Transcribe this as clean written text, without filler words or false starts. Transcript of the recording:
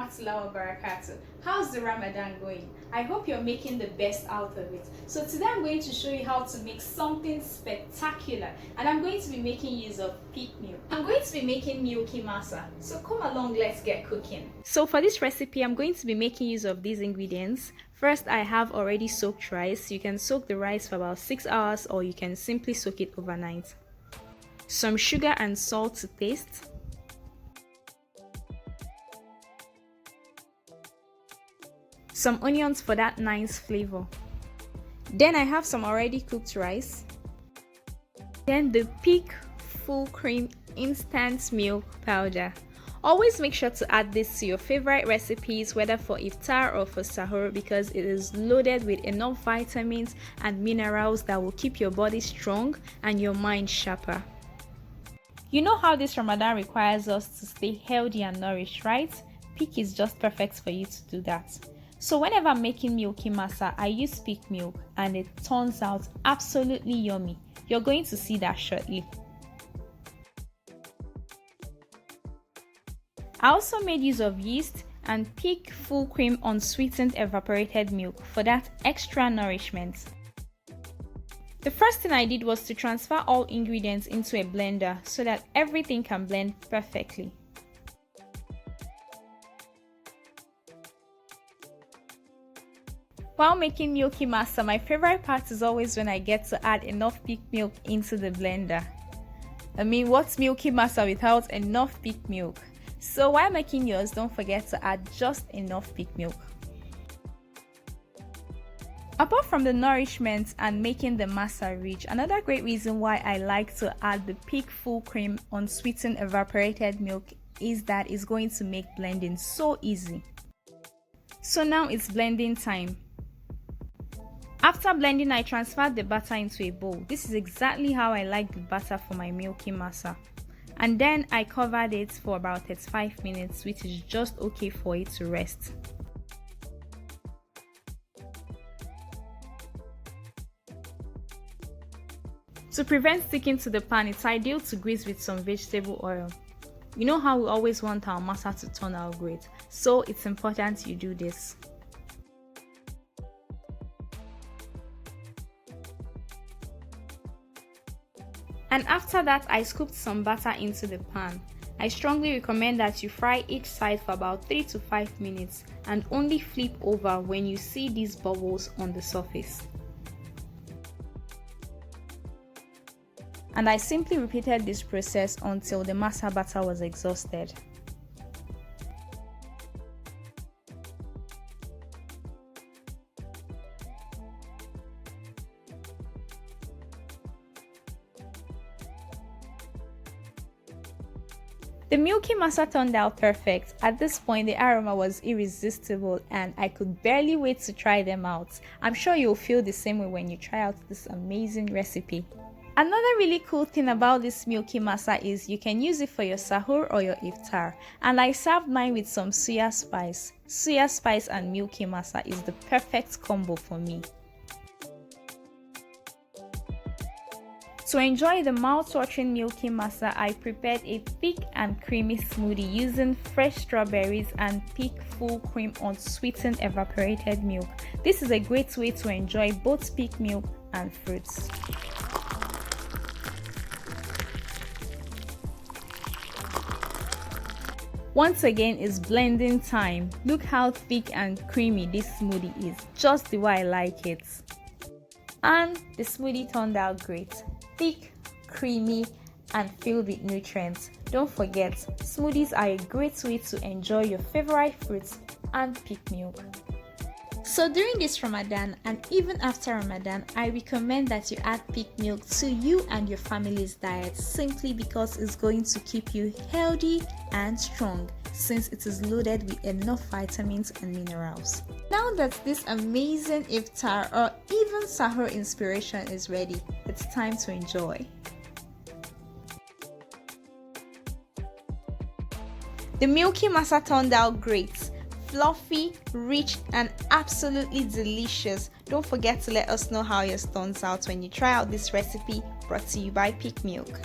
rahmatullahi wa barakatuh. How's the Ramadan going? I hope you're making the best out of it. So today I'm going to show you how to make something spectacular, and I'm going to be making use of peak milk. I'm going to be making Milky Massa. So come along, let's get cooking. So for this recipe, I'm going to be making use of these ingredients. First, I have already soaked rice. You can soak the rice for about 6 hours, or you can simply soak it overnight. Some sugar and salt to taste. Some onions for that nice flavor. Then I have some already cooked rice. Then the peak full cream instant milk powder. Always make sure to add this to your favorite recipes, whether for iftar or for sahur, because it is loaded with enough vitamins and minerals that will keep your body strong and your mind sharper. You know how this Ramadan requires us to stay healthy and nourished, right? Peak is just perfect for you to do that. So whenever I'm making Milky Massa, I use peak milk and it turns out absolutely yummy. You're going to see that shortly. I also made use of yeast and peak full cream unsweetened evaporated milk for that extra nourishment. The first thing I did was to transfer all ingredients into a blender so that everything can blend perfectly. While making Milky Massa, my favorite part is always when I get to add enough peak milk into the blender. I mean, what's Milky Massa without enough peak milk? So while making yours, don't forget to add just enough peak milk. Apart from the nourishment and making the masa rich, another great reason why I like to add the peak full cream unsweetened evaporated milk is that it's going to make blending so easy. So now it's blending time. After blending, I transferred the batter into a bowl. This is exactly how I like the batter for my Milky Massa. And then I covered it for about 35 minutes, which is just okay for it to rest. To prevent sticking to the pan, it's ideal to grease with some vegetable oil. You know how we always want our masa to turn out great, so it's important you do this. And after that, I scooped some butter into the pan. I strongly recommend that you fry each side for about 3 to 5 minutes and only flip over when you see these bubbles on the surface. And I simply repeated this process until the masa batter was exhausted. The Milky Massa turned out perfect. At this point, the aroma was irresistible and I could barely wait to try them out. I'm sure you'll feel the same way when you try out this amazing recipe. Another really cool thing about this Milky Massa is you can use it for your sahur or your iftar. And I served mine with some soya spice. Soya spice and Milky Massa is the perfect combo for me. To enjoy the mouth-watering Milky Massa, I prepared a thick and creamy smoothie using fresh strawberries and peak full cream unsweetened evaporated milk. This is a great way to enjoy both peak milk and fruits. Once again, it's blending time. Look how thick and creamy this smoothie is, just the way I like it. And the smoothie turned out great. Thick, creamy, and filled with nutrients. Don't forget, smoothies are a great way to enjoy your favorite fruits and peak milk. So during this Ramadan and even after Ramadan, I recommend that you add peak milk to you and your family's diet simply because it's going to keep you healthy and strong since it is loaded with enough vitamins and minerals. Now that this amazing iftar or even sahur inspiration is ready, it's time to enjoy. The Milky Massa turned out great. Fluffy, rich, and absolutely delicious. Don't forget to let us know how yours turns out when you try out this recipe brought to you by Peak Milk.